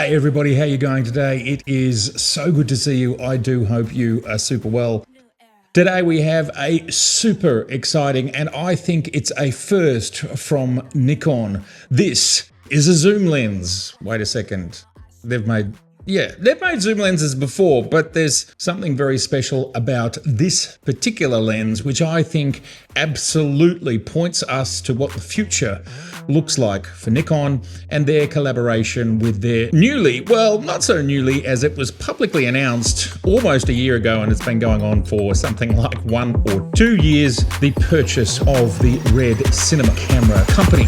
Hey everybody, how you going today? It is so good to see you. I do hope you are super well. Today we have a super exciting, and I think it's a first from Nikon. This is a zoom lens. Wait a second. They've made zoom lenses before, but there's something very special about this particular lens, which I think absolutely points us to what the future looks like for Nikon and their collaboration with their newly, well, not so newly, as it was publicly announced almost a year ago, and it's been going on for something like 1 or 2 years, the purchase of the Red Cinema Camera Company.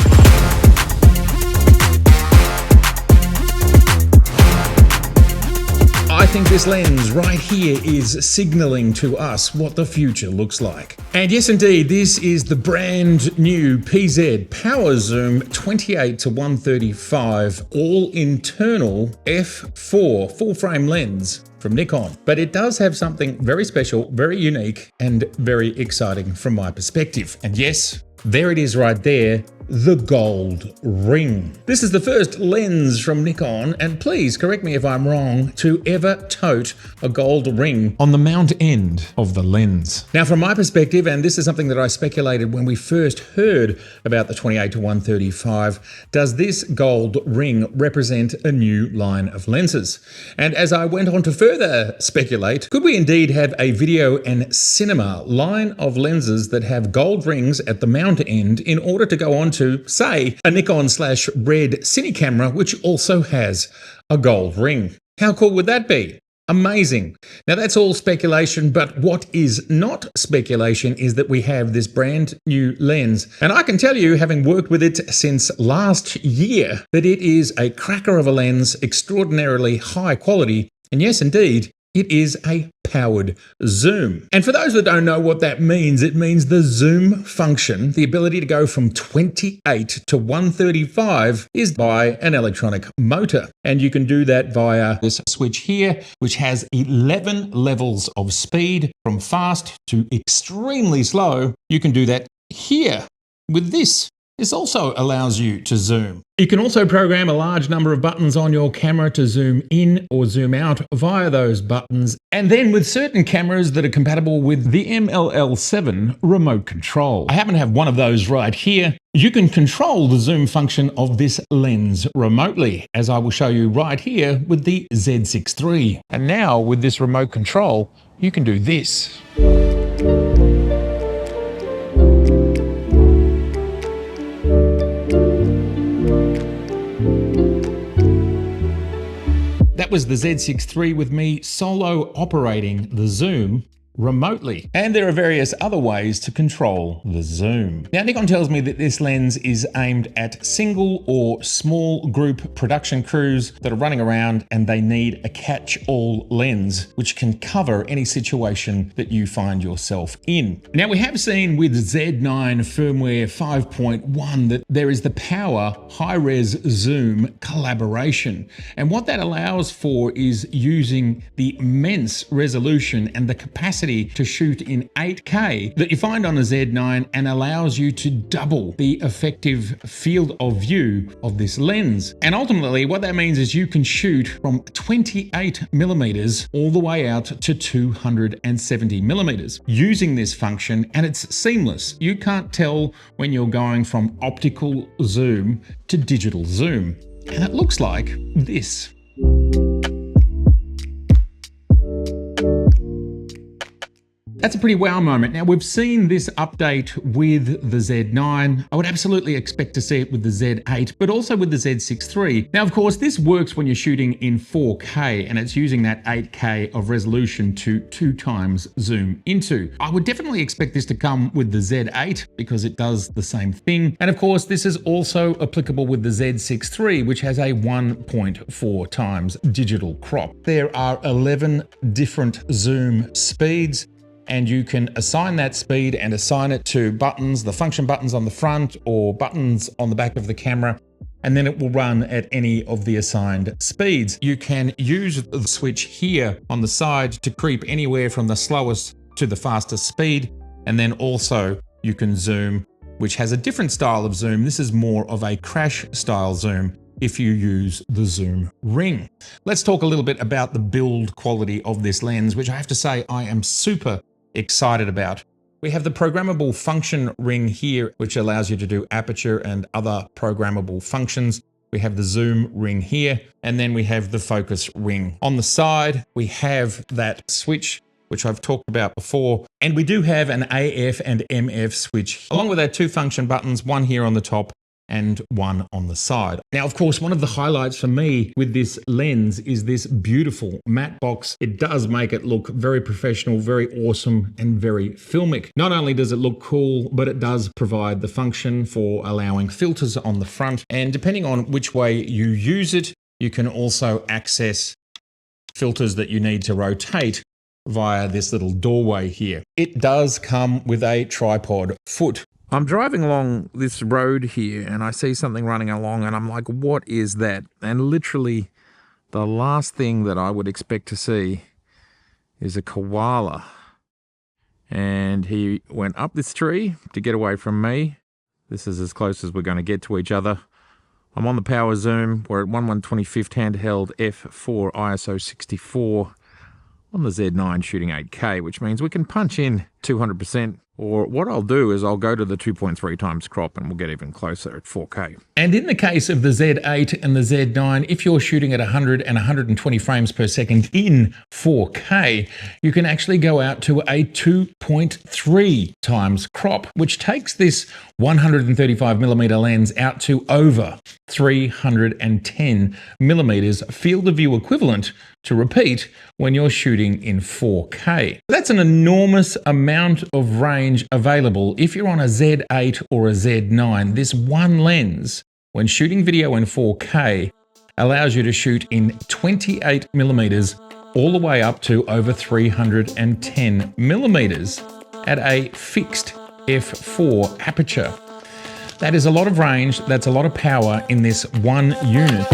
I think this lens right here is signaling to us what the future looks like. And yes, indeed, this is the brand new PZ Power Zoom 28 to 135 all internal f4 full frame lens from Nikon. But it does have something very special, very unique, and very exciting from my perspective. And yes, there it is right there, the gold ring. This is the first lens from Nikon, and please correct me if I'm wrong, to ever tote a gold ring on the mount end of the lens. Now from my perspective, and this is something that I speculated when we first heard about the 28 to 135, does this gold ring represent a new line of lenses? And as I went on to further speculate, could we indeed have a video and cinema line of lenses that have gold rings at the mount end in order to go on to, say, a Nikon/Red Cine camera, which also has a gold ring? How cool would that be? Amazing. Now that's all speculation, but what is not speculation is that we have this brand new lens. And I can tell you, having worked with it since last year, that it is a cracker of a lens, extraordinarily high quality. And yes, indeed, it is a powered zoom. And for those that don't know what that means, it means the zoom function, the ability to go from 28 to 135, is by an electronic motor. And you can do that via this switch here, which has 11 levels of speed from fast to extremely slow. You can do that here with this. This also allows you to zoom. You can also program a large number of buttons on your camera to zoom in or zoom out via those buttons. And then with certain cameras that are compatible with the MLL7 remote control. I happen to have one of those right here. You can control the zoom function of this lens remotely, as I will show you right here with the Z6III. And now with this remote control, you can do this. That was the Z6III with me solo operating the zoom remotely. And there are various other ways to control the zoom. Now Nikon tells me that this lens is aimed at single or small group production crews that are running around and they need a catch-all lens which can cover any situation that you find yourself in. Now we have seen with Z9 firmware 5.1 that there is the power high-res zoom collaboration. And what that allows for is using the immense resolution and the capacity to shoot in 8K that you find on a Z9 and allows you to double the effective field of view of this lens. And ultimately what that means is you can shoot from 28mm all the way out to 270mm using this function, and it's seamless. You can't tell when you're going from optical zoom to digital zoom. And it looks like this. That's a pretty wow moment. Now we've seen this update with the Z9. I would absolutely expect to see it with the Z8, but also with the Z6III. Now, of course, this works when you're shooting in 4K and it's using that 8K of resolution to 2 times zoom into. I would definitely expect this to come with the Z8 because it does the same thing. And of course, this is also applicable with the Z6III, which has a 1.4 times digital crop. There are 11 different zoom speeds, and you can assign that speed and assign it to buttons, the function buttons on the front or buttons on the back of the camera, and then it will run at any of the assigned speeds. You can use the switch here on the side to creep anywhere from the slowest to the fastest speed, and then also you can zoom, which has a different style of zoom. This is more of a crash style zoom, if you use the zoom ring. Let's talk a little bit about the build quality of this lens, which I have to say I am super excited about. We have the programmable function ring here, which allows you to do aperture and other programmable functions. We have the zoom ring here, and then we have the focus ring. On the side, we have that switch, which I've talked about before. And we do have an AF and MF switch, along with our 2 function buttons, one here on the top and one on the side. Now, of course, one of the highlights for me with this lens is this beautiful matte box. It does make it look very professional, very awesome, and very filmic. Not only does it look cool, but it does provide the function for allowing filters on the front. And depending on which way you use it, you can also access filters that you need to rotate via this little doorway here. It does come with a tripod foot. I'm driving along this road here and I see something running along and I'm like, what is that? And literally the last thing that I would expect to see is a koala. And he went up this tree to get away from me. This is as close as we're going to get to each other. I'm on the power zoom. We're at 1/125th handheld f4 ISO 64 on the Z9 shooting 8K, which means we can punch in 200%. Or what I'll do is I'll go to the 2.3 times crop and we'll get even closer at 4K. And in the case of the Z8 and the Z9, if you're shooting at 100 and 120 frames per second in 4K, you can actually go out to a 2.3 times crop, which takes this 135mm lens out to over 310 millimeters field of view equivalent to repeat when you're shooting in 4K. That's an enormous amount of range available. If you're on a Z8 or a Z9, this one lens, when shooting video in 4K, allows you to shoot in 28 millimeters all the way up to over 310 millimeters at a fixed f4 aperture. That is a lot of range, that's a lot of power in this one unit.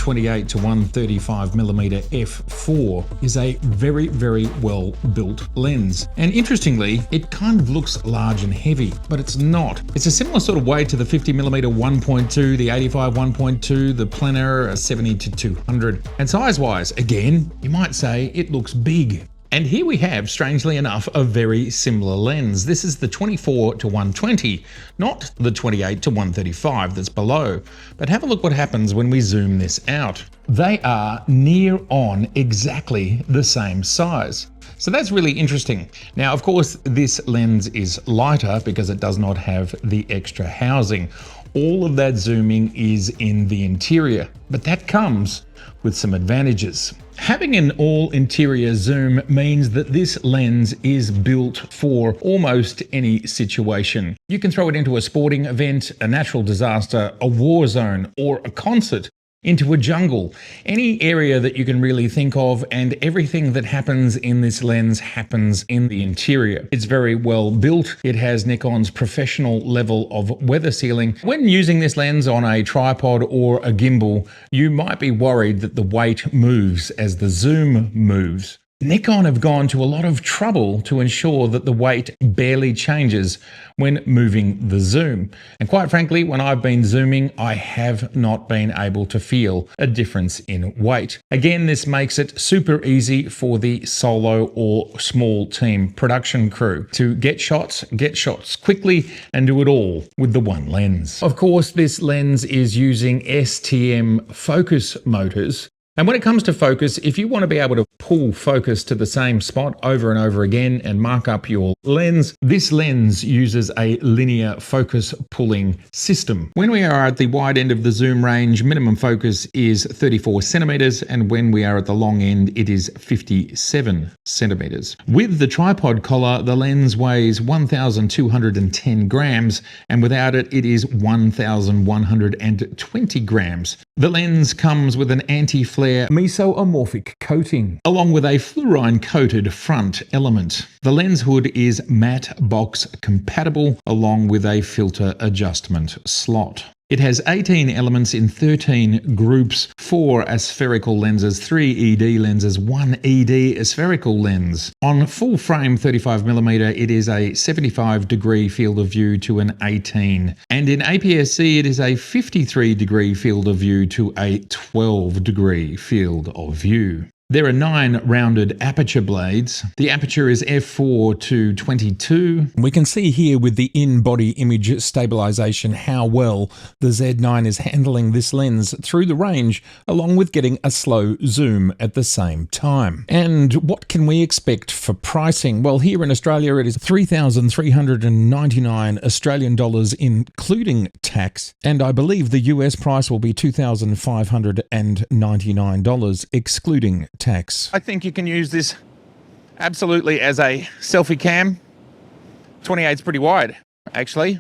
28 to 135mm f4 is a very, very well built lens. And interestingly, it kind of looks large and heavy, but it's not. It's a similar sort of weight to the 50mm 1.2, the 85 1.2, the plenar 70 to 200. And size-wise, again, you might say it looks big. And here we have, strangely enough, a very similar lens. This is the 24 to 120, not the 28 to 135 that's below. But have a look what happens when we zoom this out. They are near on exactly the same size. So that's really interesting. Now, of course, this lens is lighter because it does not have the extra housing. All of that zooming is in the interior, but that comes with some advantages. Having an all-interior zoom means that this lens is built for almost any situation. You can throw it into a sporting event, a natural disaster, a war zone, or a concert, into a jungle, any area that you can really think of, and everything that happens in this lens happens in the interior. It's very well built. It has Nikon's professional level of weather sealing. When using this lens on a tripod or a gimbal, you might be worried that the weight moves as the zoom moves. Nikon have gone to a lot of trouble to ensure that the weight barely changes when moving the zoom. And quite frankly, when I've been zooming, I have not been able to feel a difference in weight. Again, this makes it super easy for the solo or small team production crew to get shots quickly and do it all with the one lens. Of course, this lens is using STM focus motors. And when it comes to focus, if you want to be able to pull focus to the same spot over and over again and mark up your lens, this lens uses a linear focus pulling system. When we are at the wide end of the zoom range, minimum focus is 34 centimeters, and when we are at the long end, it is 57 centimeters. With the tripod collar, the lens weighs 1,210 grams, and without it, it is 1,120 grams. The lens comes with an anti-flare mesomorphic coating, along with a fluorine-coated front element. The lens hood is matte box compatible, along with a filter adjustment slot. It has 18 elements in 13 groups, 4 aspherical lenses, 3 ED lenses, 1 ED aspherical lens. On full frame 35mm, it is a 75-degree field of view to an 18. And in APS-C, it is a 53-degree field of view to a 12-degree field of view. There are 9 rounded aperture blades. The aperture is f4 to 22. We can see here with the in-body image stabilization how well the Z9 is handling this lens through the range, along with getting a slow zoom at the same time. And what can we expect for pricing? Well, here in Australia, it is 3,399 Australian dollars, including tax. And I believe the US price will be $2,599, excluding tax. I think you can use this absolutely as a selfie cam. 28 is pretty wide, actually,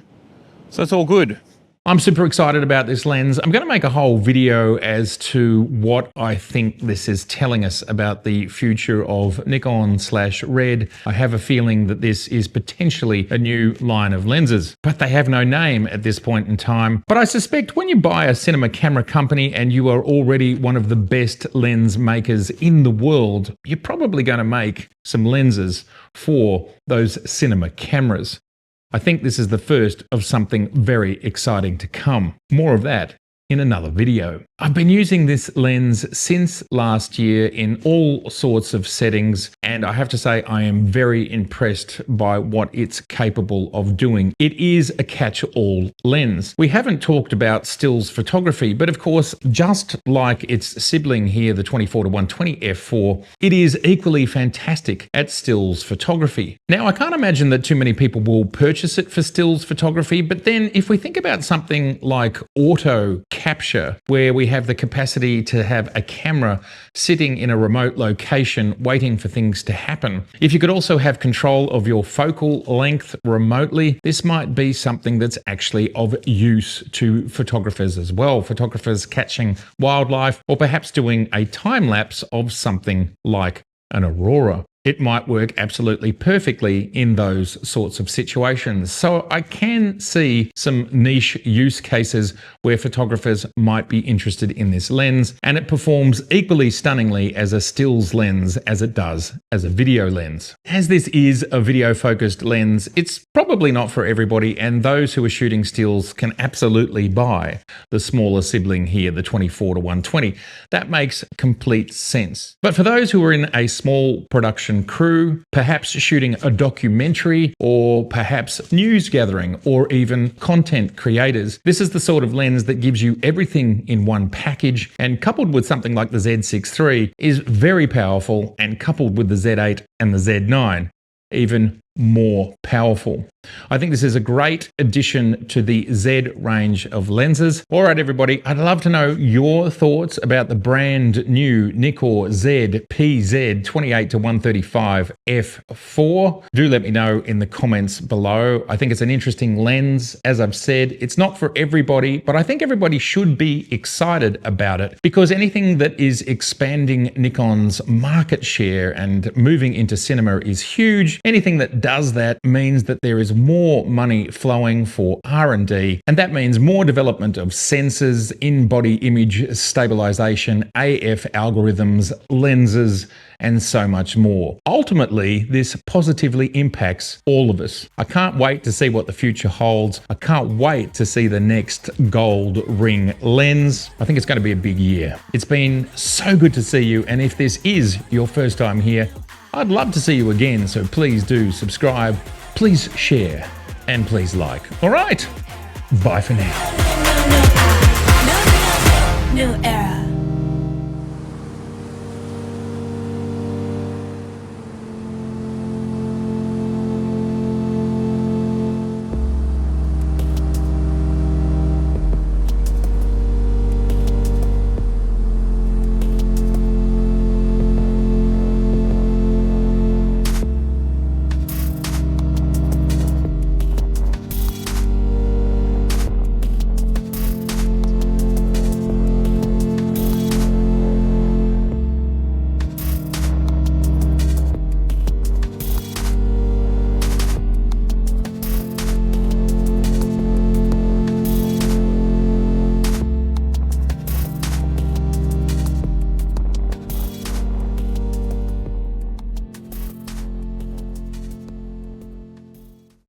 so it's all good. I'm super excited about this lens. I'm going to make a whole video as to what I think this is telling us about the future of Nikon/Red. I have a feeling that this is potentially a new line of lenses, but they have no name at this point in time. But I suspect when you buy a cinema camera company and you are already one of the best lens makers in the world, you're probably going to make some lenses for those cinema cameras. I think this is the first of something very exciting to come. More of that in another video. I've been using this lens since last year in all sorts of settings, and I have to say I am very impressed by what it's capable of doing. It is a catch-all lens. We haven't talked about stills photography, but of course, just like its sibling here, the 24-120 f4, it is equally fantastic at stills photography. Now, I can't imagine that too many people will purchase it for stills photography, but then if we think about something like auto capture, where we have the capacity to have a camera sitting in a remote location waiting for things to happen. If you could also have control of your focal length remotely, this might be something that's actually of use to photographers as well. Photographers catching wildlife, or perhaps doing a time lapse of something like an aurora. It might work absolutely perfectly in those sorts of situations. So I can see some niche use cases where photographers might be interested in this lens, and it performs equally stunningly as a stills lens as it does as a video lens. As this is a video-focused lens, it's probably not for everybody, and those who are shooting stills can absolutely buy the smaller sibling here, the 24-120. That makes complete sense. But for those who are in a small production crew, perhaps shooting a documentary, or perhaps news gathering, or even content creators, this is the sort of lens that gives you everything in one package, and coupled with something like the Z6III is very powerful, and coupled with the Z8 and the Z9, even more powerful. I think this is a great addition to the Z range of lenses. All right, everybody, I'd love to know your thoughts about the brand new NIKKOR Z PZ 28-135 f4. Do let me know in the comments below. I think it's an interesting lens. As I've said, it's not for everybody, but I think everybody should be excited about it, because anything that is expanding Nikon's market share and moving into cinema is huge. Anything that does that means that there is more money flowing for R&D, and that means more development of sensors, in-body image stabilization, AF algorithms, lenses, and so much more. Ultimately, this positively impacts all of us. I can't wait to see what the future holds. I can't wait to see the next gold ring lens. I think it's going to be a big year. It's been so good to see you, and if this is your first time here, I'd love to see you again, so please do subscribe, please share, and please like. All right, bye for now. New era.